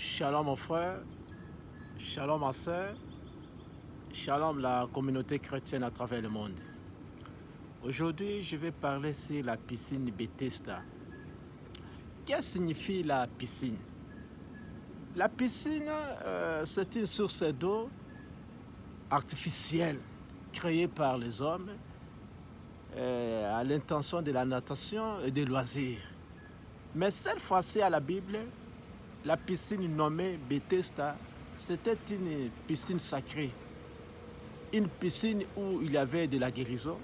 Shalom mon frère, shalom ma soeur, shalom la communauté chrétienne à travers le monde. Aujourd'hui, je vais parler sur la piscine Bethesda. Qu'est-ce que signifie la piscine? La piscine, c'est une source d'eau artificielle créée par les hommes à l'intention de la natation et des loisirs. Mais cette fois-ci à la Bible, la piscine nommée Bethesda, c'était une piscine sacrée. Une piscine où il y avait de la guérison.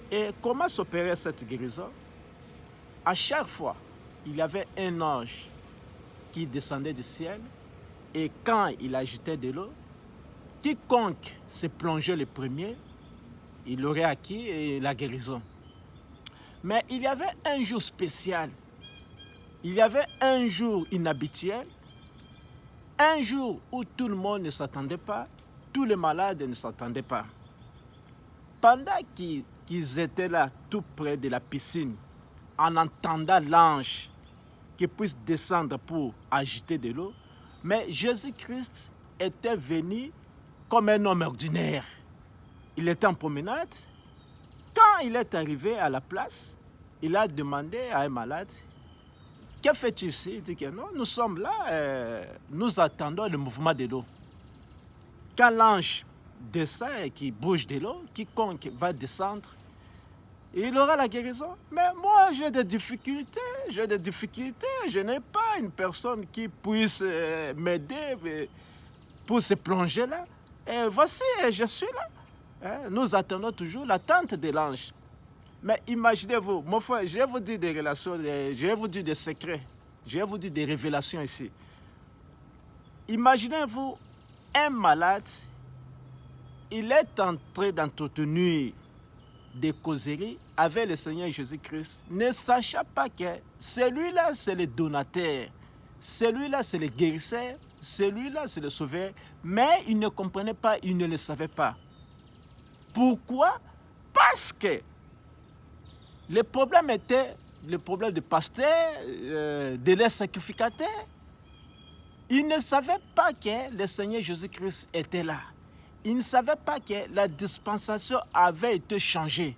Et comment s'opérait cette guérison? À chaque fois, il y avait un ange qui descendait du ciel et quand il agitait de l'eau, quiconque se plongeait le premier, il aurait acquis la guérison. Mais il y avait un jour spécial. Il y avait un jour inhabituel, un jour où tout le monde ne s'attendait pas, tous les malades ne s'attendaient pas. Pendant qu'ils étaient là, tout près de la piscine, en entendant l'ange qui puisse descendre pour agiter de l'eau, mais Jésus-Christ était venu comme un homme ordinaire. Il était en promenade. Quand il est arrivé à la place, il a demandé à un malade, « Que fais-tu ici ?» Il dit que non, nous sommes là, nous attendons le mouvement de l'eau. Quand l'ange descend et qu'il bouge de l'eau, quiconque va descendre, il aura la guérison. Mais moi, j'ai des difficultés, je n'ai pas une personne qui puisse m'aider pour se plonger là. Et voici, je suis là. Nous attendons toujours l'attente de l'ange. Mais imaginez-vous, mon frère, je vais vous dire des relations, je vais vous dire des secrets, je vais vous dire des révélations ici. Imaginez-vous un malade, il est en train d'entretenir des causeries avec le Seigneur Jésus-Christ, ne sachant pas que celui-là, c'est le donateur, celui-là, c'est le guérisseur, celui-là, c'est le sauveur, mais il ne comprenait pas, il ne le savait pas. Pourquoi? Parce que le problème était le problème du pasteur, de leur sacrificateur. Ils ne savaient pas que le Seigneur Jésus-Christ était là. Ils ne savaient pas que la dispensation avait été changée.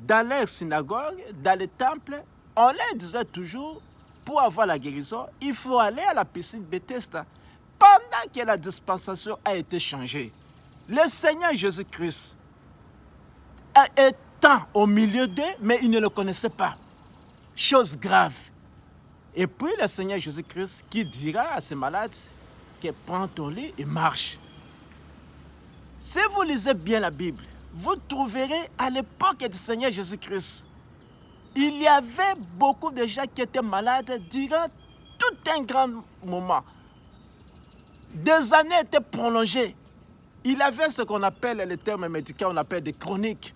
Dans leur synagogue, dans les temples, on leur disait toujours, pour avoir la guérison, il faut aller à la piscine Bethesda. Pendant que la dispensation a été changée, le Seigneur Jésus-Christ étant au milieu d'eux, mais ils ne le connaissaient pas. Chose grave. Et puis le Seigneur Jésus-Christ qui dira à ces malades que prends ton lit et marche. Si vous lisez bien la Bible, vous trouverez à l'époque du Seigneur Jésus-Christ, il y avait beaucoup de gens qui étaient malades durant tout un grand moment. Des années étaient prolongées. Il avait ce qu'on appelle, les termes médicaux, on appelle des chroniques.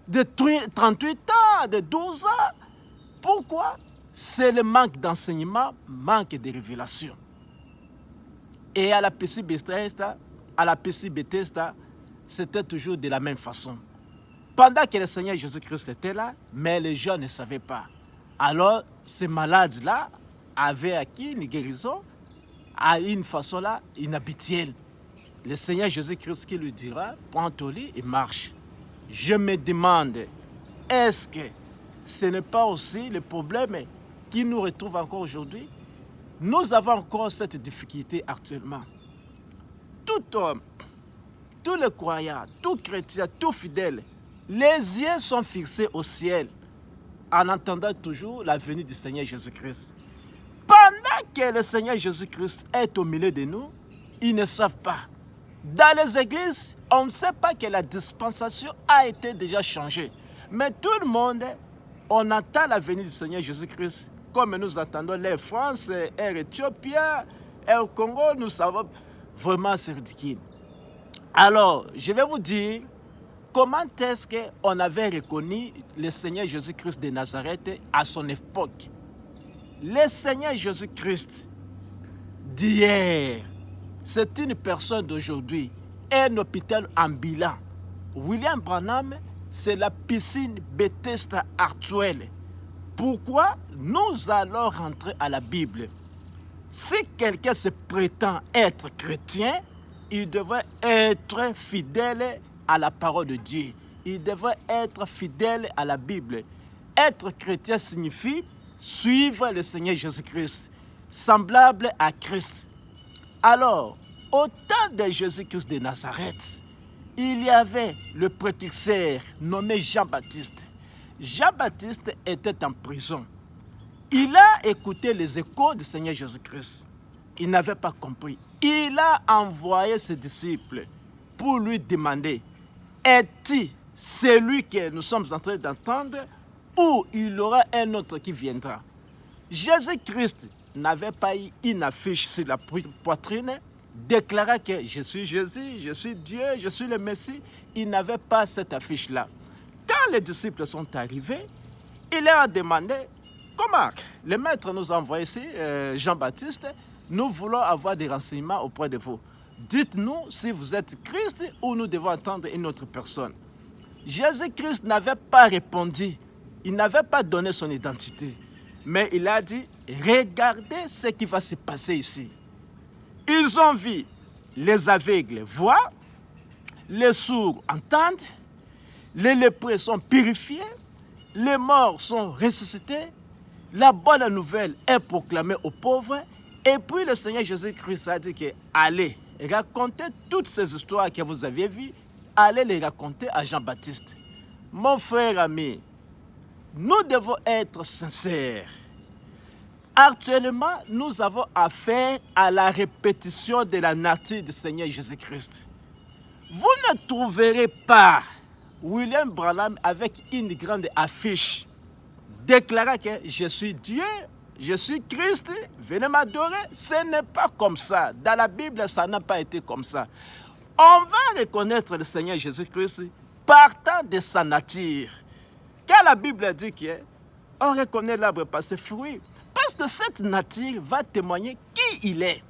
De 38 ans, de 12 ans. Pourquoi? C'est le manque d'enseignement, manque de révélation. Et à la piscine Bethesda, c'était toujours de la même façon. Pendant que le Seigneur Jésus-Christ était là, mais les gens ne savaient pas. Alors, ces malades-là avaient acquis une guérison à une façon là inhabituelle. Le Seigneur Jésus-Christ qui lui dira, prends ton lit et marche. Je me demande, est-ce que ce n'est pas aussi le problème qui nous retrouve encore aujourd'hui? Nous avons encore cette difficulté actuellement. Tout homme, tous les croyants, tout chrétien, tout fidèle, les yeux sont fixés au ciel en attendant toujours la venue du Seigneur Jésus-Christ. Pendant que le Seigneur Jésus-Christ est au milieu de nous, ils ne savent pas. Dans les églises, on ne sait pas que la dispensation a été déjà changée. Mais tout le monde, on attend la venue du Seigneur Jésus-Christ. Comme nous attendons l'Air France, Air Éthiopien, Air Congo, nous savons vraiment c'est ridicule. Alors, je vais vous dire comment est-ce qu'on avait reconnu le Seigneur Jésus-Christ de Nazareth à son époque. Le Seigneur Jésus-Christ d'hier, c'est une personne d'aujourd'hui, un hôpital ambulant. William Branham, c'est la piscine Bethesda actuelle. Pourquoi? Nous allons rentrer à la Bible. Si quelqu'un se prétend être chrétien, il devrait être fidèle à la parole de Dieu. Il devrait être fidèle à la Bible. Être chrétien signifie suivre le Seigneur Jésus-Christ, semblable à Christ. Alors, au temps de Jésus-Christ de Nazareth, il y avait le précurseur nommé Jean-Baptiste. Jean-Baptiste était en prison. Il a écouté les échos du Seigneur Jésus-Christ. Il n'avait pas compris. Il a envoyé ses disciples pour lui demander, est-il celui que nous sommes en train d'entendre ou il y aura un autre qui viendra? Jésus-Christ n'avait pas eu une affiche sur la poitrine déclarant que je suis Jésus, je suis Dieu, je suis le Messie. Il n'avait pas cette affiche-là. Quand les disciples sont arrivés, il leur a demandé, comment le maître nous a envoyé ici, Jean-Baptiste, nous voulons avoir des renseignements auprès de vous. Dites-nous si vous êtes Christ ou nous devons attendre une autre personne. Jésus-Christ n'avait pas répondu, il n'avait pas donné son identité. Mais il a dit, regardez ce qui va se passer ici. Ils ont vu les aveugles voir, les sourds entendent, les lépreux sont purifiés, les morts sont ressuscités, la bonne nouvelle est proclamée aux pauvres. Et puis le Seigneur Jésus-Christ a dit que allez raconter toutes ces histoires que vous aviez vues, allez les raconter à Jean-Baptiste. Mon frère ami, nous devons être sincères. Actuellement, nous avons affaire à la répétition de la nature du Seigneur Jésus-Christ. Vous ne trouverez pas William Branham avec une grande affiche déclarant que je suis Dieu, je suis Christ, venez m'adorer. Ce n'est pas comme ça. Dans la Bible, ça n'a pas été comme ça. On va reconnaître le Seigneur Jésus-Christ partant de sa nature. Quand la Bible dit qu'on reconnaît l'arbre par ses fruits, parce que cette nature va témoigner qui il est.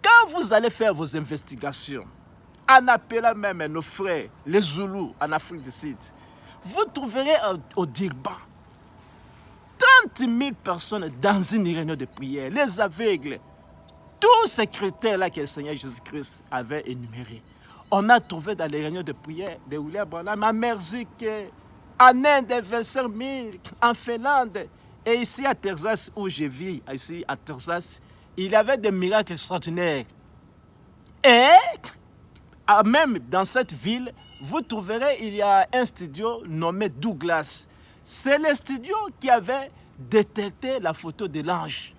Quand vous allez faire vos investigations, en appelant même nos frères, les Zoulous en Afrique du Sud, vous trouverez au Dirban 30 000 personnes dans une réunion de prière, les aveugles, tous ces critères-là que le Seigneur Jésus-Christ avait énumérés. On a trouvé dans les réunions de prière de William Branham, en Mexique, en Inde, 25 000, en Finlande, et ici à Texas, où je vis, ici à Texas, il y avait des miracles extraordinaires. Et même dans cette ville, vous trouverez, il y a un studio nommé Douglas. C'est le studio qui avait détecté la photo de l'ange.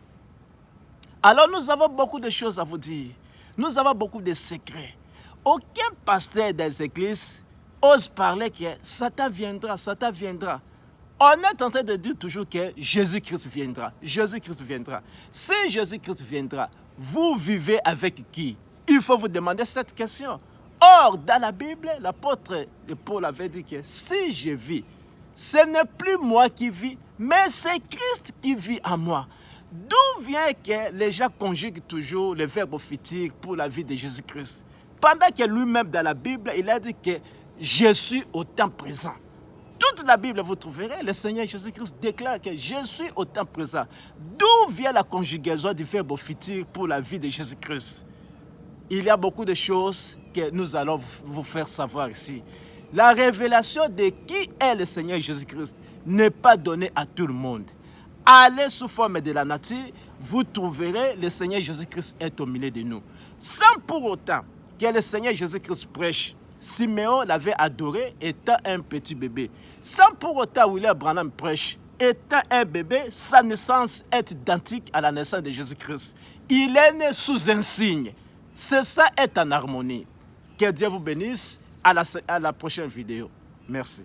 Alors nous avons beaucoup de choses à vous dire. Nous avons beaucoup de secrets. Aucun pasteur des églises ose parler que Satan viendra, Satan viendra. On est en train de dire toujours que Jésus-Christ viendra. Jésus-Christ viendra. Si Jésus-Christ viendra, vous vivez avec qui? Il faut vous demander cette question. Or, dans la Bible, l'apôtre Paul avait dit que si je vis, ce n'est plus moi qui vis, mais c'est Christ qui vit en moi. D'où vient que les gens conjuguent toujours le verbe au futur pour la vie de Jésus-Christ? Pendant que lui-même dans la Bible, il a dit que je suis au temps présent. Toute la Bible, vous trouverez, le Seigneur Jésus-Christ déclare que je suis au temps présent. D'où vient la conjugaison du verbe au futur pour la vie de Jésus-Christ? Il y a beaucoup de choses que nous allons vous faire savoir ici. La révélation de qui est le Seigneur Jésus-Christ n'est pas donnée à tout le monde. Allez sous forme de la nature, vous trouverez le Seigneur Jésus-Christ est au milieu de nous. Sans pour autant que le Seigneur Jésus-Christ prêche. Siméon l'avait adoré étant un petit bébé. Sans pour autant William Branham prêche. Étant un bébé, sa naissance est identique à la naissance de Jésus-Christ. Il est né sous un signe. C'est ça est en harmonie. Que Dieu vous bénisse. À la prochaine vidéo. Merci.